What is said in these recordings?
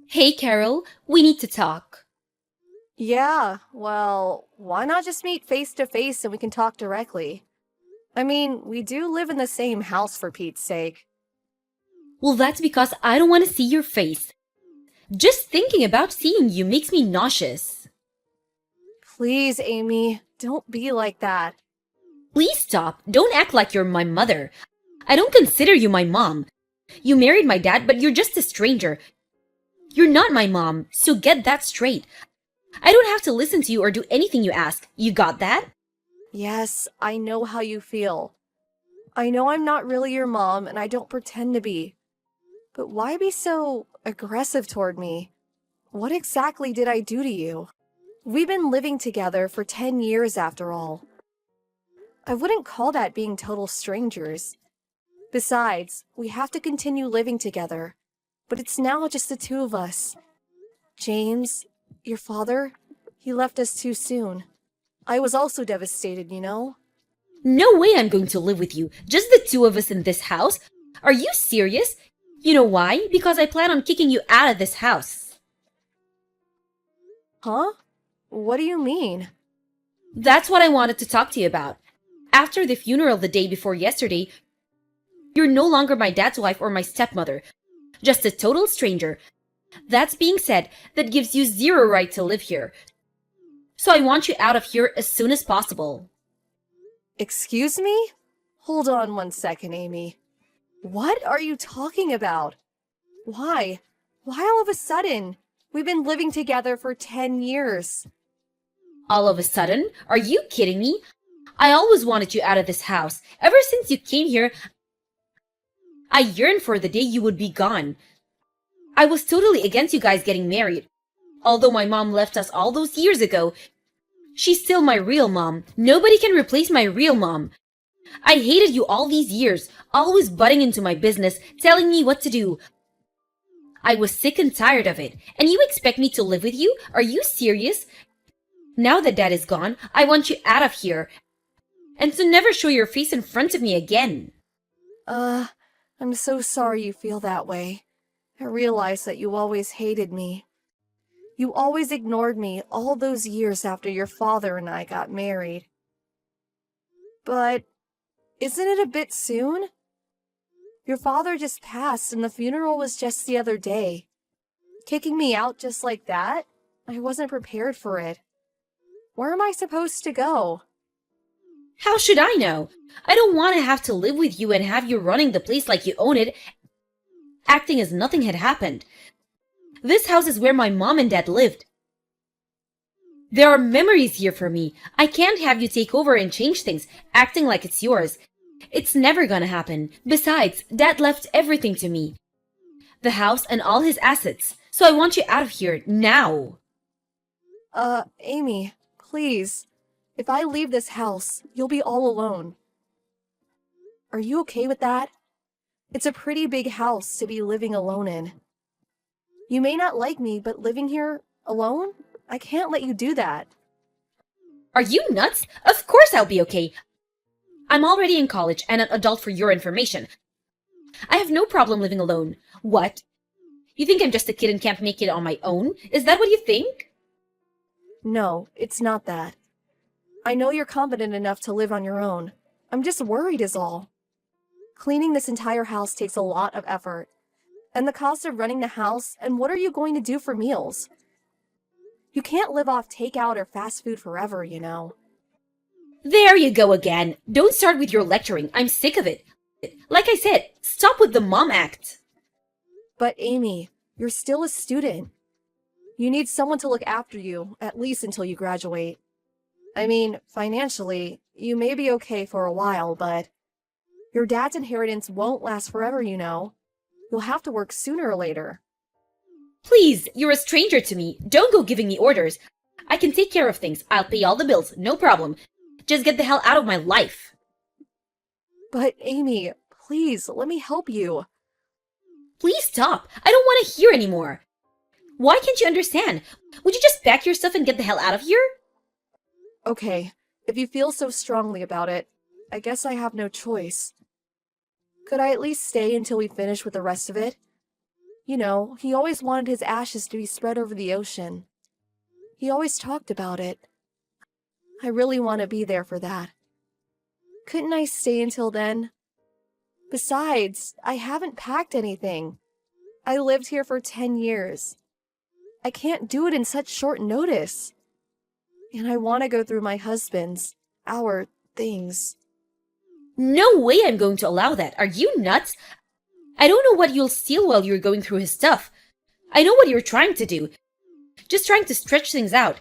Hey, Carol, we need to talk. Yeah, well, why not just meet face to face and we can talk directly? I mean, we do live in the same house for Pete's sake. Well, that's because I don't want to see your face. Just thinking about seeing you makes me nauseous. Please, Amy, don't be like that. Please stop. Don't act like you're my mother. I don't consider you my mom. You married my dad, but you're just a stranger. You're not my mom, so get that straight. I don't have to listen to you or do anything you ask. You got that? Yes, I know how you feel. I know I'm not really your mom and I don't pretend to be. But why be so aggressive toward me? What exactly did I do to you? We've been living together for 10 years after all. I wouldn't call that being total strangers. Besides, we have to continue living together. But it's now just the two of us. James, your father, he left us too soon. I was also devastated, you know? No way I'm going to live with you. Just the two of us in this house? Are you serious? You know why? Because I plan on kicking you out of this house. Huh? What do you mean? That's what I wanted to talk to you about. After the funeral the day before yesterday, you're no longer my dad's wife or my stepmother. Just a total stranger. That's being said, that gives you zero right to live here. So I want you out of here as soon as possible. Excuse me? Hold on one second, Amy. What are you talking about? Why? Why all of a sudden? We've been living together for 10 years. All of a sudden? Are you kidding me? I always wanted you out of this house. Ever since you came here, I yearned for the day you would be gone. I was totally against you guys getting married. Although my mom left us all those years ago, she's still my real mom. Nobody can replace my real mom. I hated you all these years, always butting into my business, telling me what to do. I was sick and tired of it. And you expect me to live with you? Are you serious? Now that dad is gone, I want you out of here. And to never show your face in front of me again. Uh, I'm so sorry you feel that way. I realize that you always hated me. You always ignored me all those years after your father and I got married. But isn't it a bit soon? Your father just passed and the funeral was just the other day. Kicking me out just like that? I wasn't prepared for it. Where am I supposed to go? How should I know? I don't want to have to live with you and have you running the place like you own it, acting as nothing had happened. This house is where my mom and dad lived. There are memories here for me. I can't have you take over and change things, acting like it's yours. It's never gonna happen. Besides, dad left everything to me. The house and all his assets. So I want you out of here, now. Amy, please. If I leave this house, you'll be all alone. Are you okay with that? It's a pretty big house to be living alone in. You may not like me, but living here alone? I can't let you do that. Are you nuts? Of course I'll be okay. I'm already in college and an adult for your information. I have no problem living alone. What? You think I'm just a kid and can't make it on my own? Is that what you think? No, it's not that. I know you're competent enough to live on your own. I'm just worried is all. Cleaning this entire house takes a lot of effort. And the cost of running the house, and what are you going to do for meals? You can't live off takeout or fast food forever, you know. There you go again. Don't start with your lecturing. I'm sick of it. Like I said, stop with the mom act. But Amy, you're still a student. You need someone to look after you, at least until you graduate. I mean, financially, you may be okay for a while, but your dad's inheritance won't last forever, you know. You'll have to work sooner or later. Please, you're a stranger to me. Don't go giving me orders. I can take care of things. I'll pay all the bills. No problem. Just get the hell out of my life. But Amy, please, let me help you. Please stop. I don't want to hear anymore. Why can't you understand? Would you just pack your stuff and get the hell out of here? Okay, if you feel so strongly about it, I guess I have no choice. Could I at least stay until we finish with the rest of it? You know, he always wanted his ashes to be spread over the ocean. He always talked about it. I really want to be there for that. Couldn't I stay until then? Besides, I haven't packed anything. I lived here for 10 years. I can't do it in such short notice. And I want to go through my husband's, our things. No way I'm going to allow that. Are you nuts? I don't know what you'll steal while you're going through his stuff. I know what you're trying to do. Just trying to stretch things out.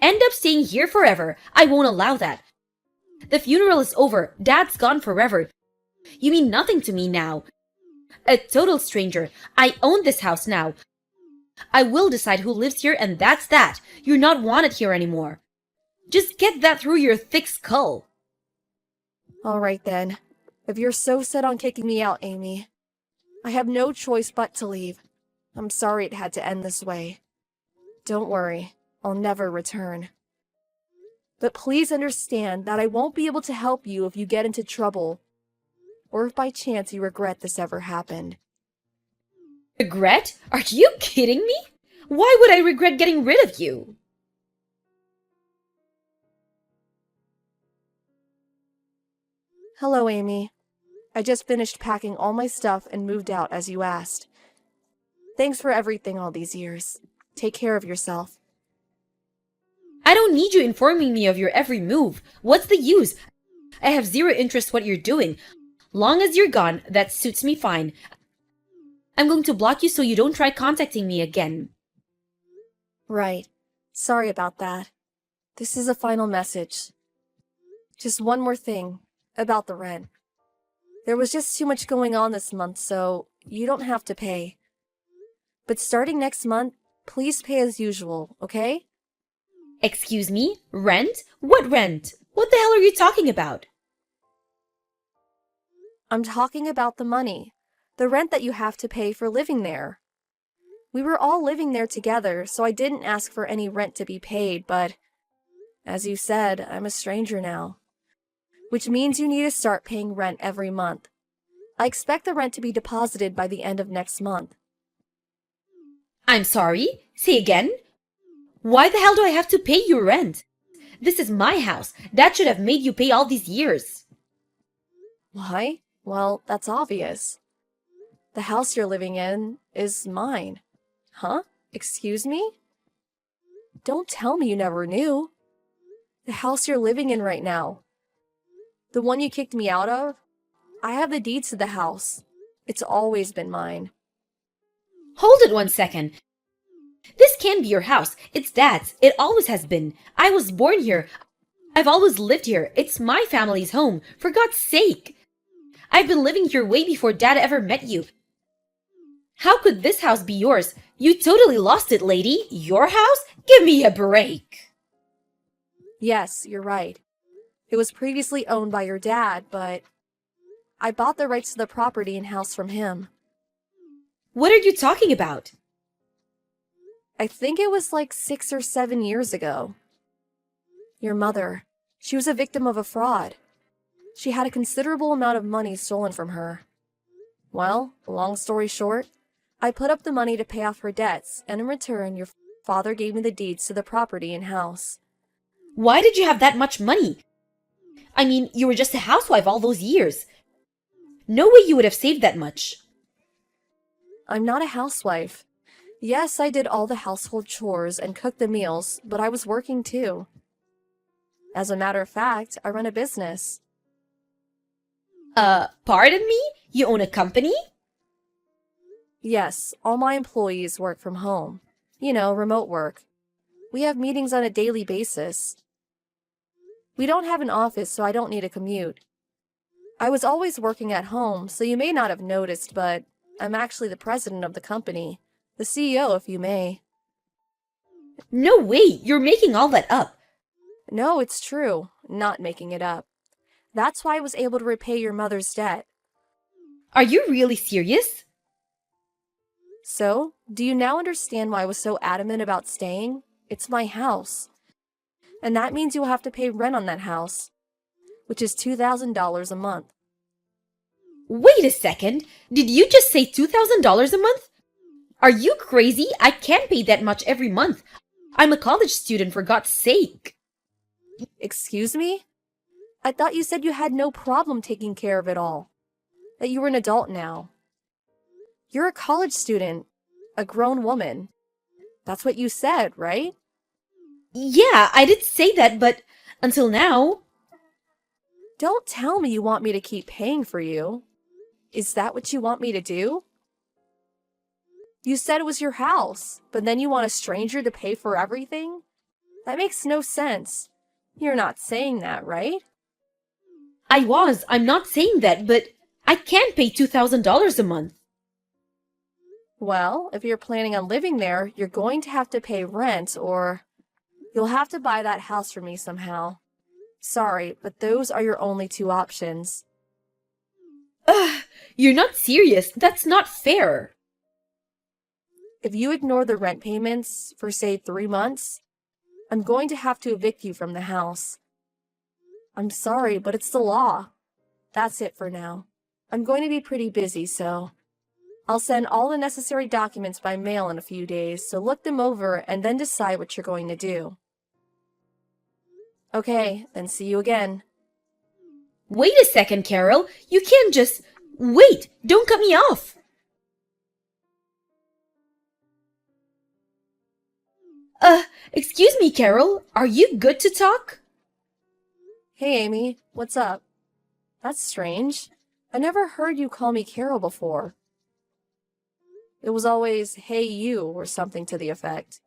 End up staying here forever. I won't allow that. The funeral is over. Dad's gone forever. You mean nothing to me now. A total stranger. I own this house now. I will decide who lives here, and that's that. You're not wanted here anymore. Just get that through your thick skull. All right then. If you're so set on kicking me out, Amy, I have no choice but to leave. I'm sorry it had to end this way. Don't worry, I'll never return. But please understand that I won't be able to help you if you get into trouble, or if by chance you regret this ever happened. Regret? Are you kidding me? Why would I regret getting rid of you? Hello, Amy. I just finished packing all my stuff and moved out as you asked. Thanks for everything all these years. Take care of yourself. I don't need you informing me of your every move. What's the use? I have zero interest what you're doing. Long as you're gone, that suits me fine. I'm going to block you so you don't try contacting me again. Right. Sorry about that. This is a final message. Just one more thing about the rent. There was just too much going on this month, so you don't have to pay. But starting next month, please pay as usual, okay? Excuse me? Rent? What rent? What the hell are you talking about? I'm talking about the money. The rent that you have to pay for living there. We were all living there together, so I didn't ask for any rent to be paid, but as you said, I'm a stranger now. Which means you need to start paying rent every month. I expect the rent to be deposited by the end of next month. I'm sorry? Say again? Why the hell do I have to pay you rent? This is my house. Dad should have made you pay all these years. Why? Well, that's obvious. The house you're living in is mine. Huh? Excuse me? Don't tell me you never knew. The house you're living in right now. The one you kicked me out of? I have the deeds to the house. It's always been mine. Hold it 1 second. This can't be your house. It's Dad's. It always has been. I was born here. I've always lived here. It's my family's home. For God's sake. I've been living here way before Dad ever met you. How could this house be yours? You totally lost it, lady. Your house? Give me a break. Yes, you're right. It was previously owned by your dad, but I bought the rights to the property and house from him. What are you talking about? I think it was like 6 or 7 years ago. Your mother, she was a victim of a fraud. She had a considerable amount of money stolen from her. Well, long story short, I put up the money to pay off her debts, and in return, your father gave me the deeds to the property and house. Why did you have that much money? I mean, you were just a housewife all those years. No way you would have saved that much. I'm not a housewife. Yes, I did all the household chores and cooked the meals, but I was working too. As a matter of fact, I run a business. Pardon me? You own a company? Yes, all my employees work from home. You know, remote work. We have meetings on a daily basis. We don't have an office, so I don't need a commute. I was always working at home, so you may not have noticed, but I'm actually the president of the company. The CEO, if you may. No way! You're making all that up. No, it's true. Not making it up. That's why I was able to repay your mother's debt. Are you really serious? So, do you now understand why I was so adamant about staying? It's my house. And that means you'll have to pay rent on that house, which is $2,000 a month. Wait a second. Did you just say $2,000 a month? Are you crazy? I can't pay that much every month. I'm a college student, for God's sake. Excuse me? I thought you said you had no problem taking care of it all. That you were an adult now. You're a college student, a grown woman. That's what you said, right? Yeah, I did say that, but until now. Don't tell me you want me to keep paying for you. Is that what you want me to do? You said it was your house, but then you want a stranger to pay for everything? That makes no sense. You're not saying that, right? I'm not saying that, but I can't pay $2,000 a month. Well, if you're planning on living there, you're going to have to pay rent, or you'll have to buy that house for me somehow. Sorry, but those are your only two options. Ugh, you're not serious. That's not fair. If you ignore the rent payments for, say, 3 months, I'm going to have to evict you from the house. I'm sorry, but it's the law. That's it for now. I'm going to be pretty busy, so I'll send all the necessary documents by mail in a few days, so look them over and then decide what you're going to do. Okay, then see you again. Wait a second, Carol. You can't just... Wait! Don't cut me off! Excuse me, Carol. Are you good to talk? Hey, Amy, what's up? That's strange. I never heard you call me Carol before. It was always, hey, you, or something to the effect.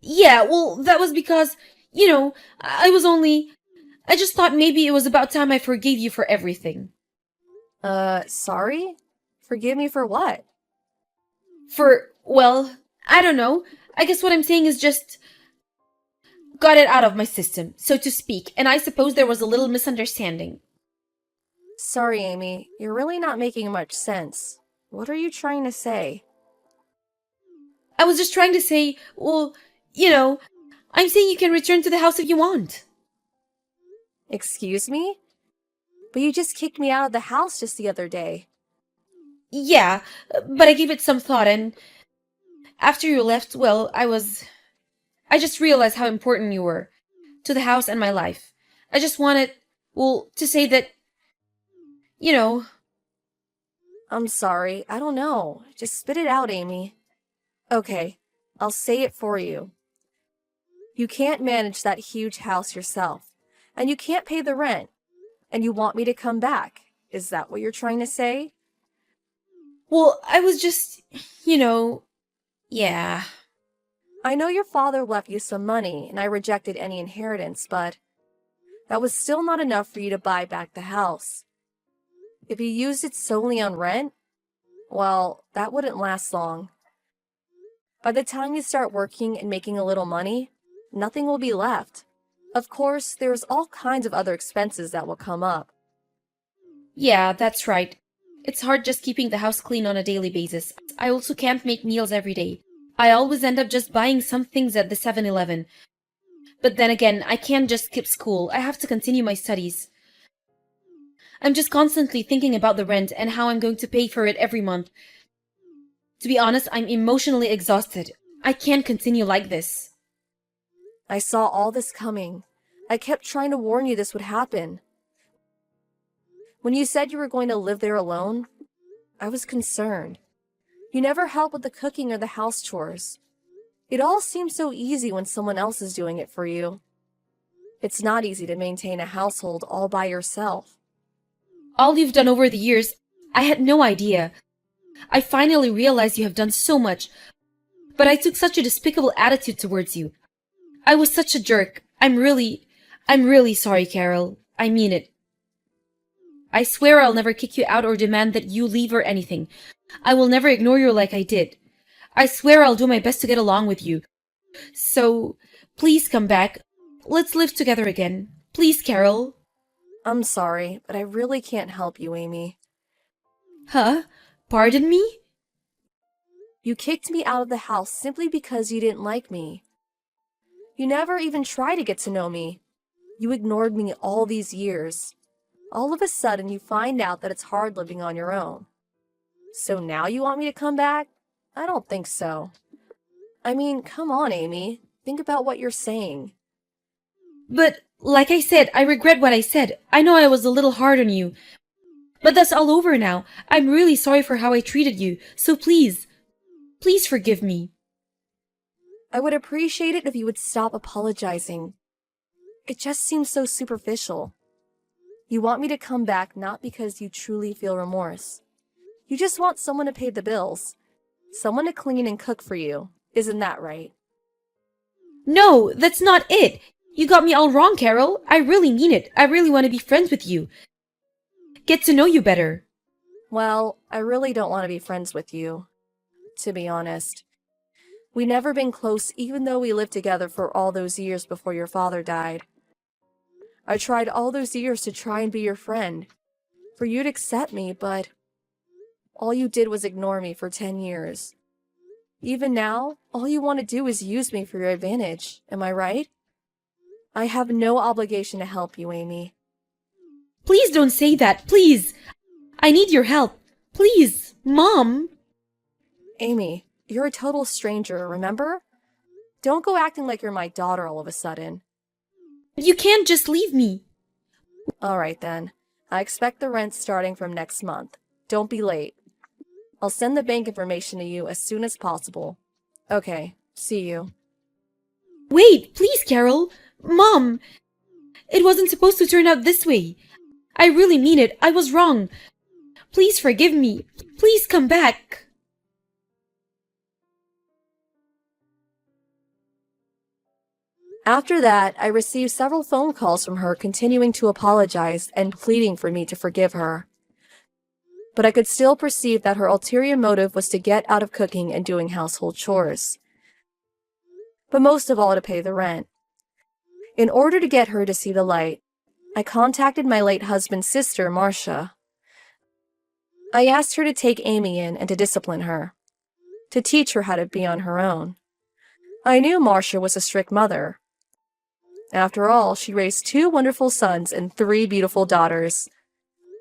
Yeah, well, that was because, I just thought maybe it was about time I forgave you for everything. Sorry? Forgive me for what? Well, I don't know. I guess what I'm saying is just got it out of my system, so to speak, and I suppose there was a little misunderstanding. Sorry, Amy. You're really not making much sense. What are you trying to say? I was just trying to say, well, I'm saying you can return to the house if you want. Excuse me? But you just kicked me out of the house just the other day. Yeah, but I gave it some thought, and after you left, well, I just realized how important you were to the house and my life. I just wanted, well, to say that, I'm sorry. I don't know. Just spit it out, Amy. Okay, I'll say it for you. You can't manage that huge house yourself, and you can't pay the rent, and you want me to come back. Is that what you're trying to say? Well, I was just, yeah. I know your father left you some money, and I rejected any inheritance, but that was still not enough for you to buy back the house. If you used it solely on rent, well, that wouldn't last long. By the time you start working and making a little money, nothing will be left. Of course, there's all kinds of other expenses that will come up. Yeah, that's right. It's hard just keeping the house clean on a daily basis. I also can't make meals every day. I always end up just buying some things at the 7-Eleven. But then again, I can't just skip school. I have to continue my studies. I'm just constantly thinking about the rent and how I'm going to pay for it every month. To be honest, I'm emotionally exhausted. I can't continue like this. I saw all this coming. I kept trying to warn you this would happen. When you said you were going to live there alone, I was concerned. You never help with the cooking or the house chores. It all seems so easy when someone else is doing it for you. It's not easy to maintain a household all by yourself. All you've done over the years, I had no idea. I finally realized you have done so much, but I took such a despicable attitude towards you. I was such a jerk. I'm really sorry, Carol. I mean it. I swear I'll never kick you out or demand that you leave or anything. I will never ignore you like I did. I swear I'll do my best to get along with you. So, please come back. Let's live together again. Please, Carol. I'm sorry, but I really can't help you, Amy. Huh? Pardon me? You kicked me out of the house simply because you didn't like me. You never even tried to get to know me. You ignored me all these years. All of a sudden, you find out that it's hard living on your own. So now you want me to come back? I don't think so. I mean, come on, Amy. Think about what you're saying. But, like I said, I regret what I said. I know I was a little hard on you. But that's all over now. I'm really sorry for how I treated you. So please, please forgive me. I would appreciate it if you would stop apologizing. It just seems so superficial. You want me to come back not because you truly feel remorse. You just want someone to pay the bills. Someone to clean and cook for you. Isn't that right? No, that's not it. You got me all wrong, Carol. I really mean it. I really want to be friends with you. Get to know you better. Well, I really don't want to be friends with you, to be honest. We never been close even though we lived together for all those years before your father died. I tried all those years to try and be your friend, for you to accept me, but all you did was ignore me for 10 years. Even now, all you want to do is use me for your advantage, am I right? I have no obligation to help you, Amy. Please don't say that, please. I need your help. Please, Mom. Amy, you're a total stranger, remember? Don't go acting like you're my daughter all of a sudden. You can't just leave me. Alright then. I expect the rent starting from next month. Don't be late. I'll send the bank information to you as soon as possible. Okay, see you. Wait, please, Carol. Mom. It wasn't supposed to turn out this way. I really mean it. I was wrong. Please forgive me. Please come back. After that, I received several phone calls from her continuing to apologize and pleading for me to forgive her. But I could still perceive that her ulterior motive was to get out of cooking and doing household chores. But most of all to pay the rent. In order to get her to see the light, I contacted my late husband's sister, Marcia. I asked her to take Amy in and to discipline her, to teach her how to be on her own. I knew Marcia was a strict mother. After all, she raised 2 wonderful sons and 3 beautiful daughters.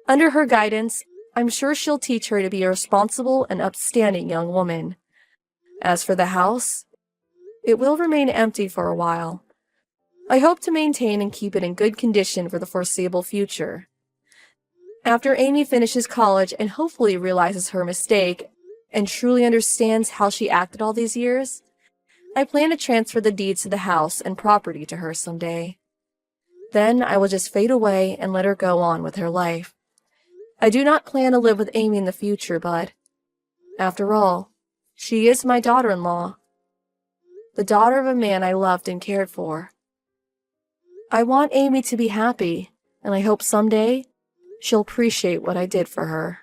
Under her guidance, I'm sure she'll teach her to be a responsible and upstanding young woman. As for the house, it will remain empty for a while. I hope to maintain and keep it in good condition for the foreseeable future. After Amy finishes college and hopefully realizes her mistake and truly understands how she acted all these years, I plan to transfer the deeds to the house and property to her someday. Then I will just fade away and let her go on with her life. I do not plan to live with Amy in the future, but, after all, she is my daughter-in-law, the daughter of a man I loved and cared for. I want Amy to be happy, and I hope someday she'll appreciate what I did for her.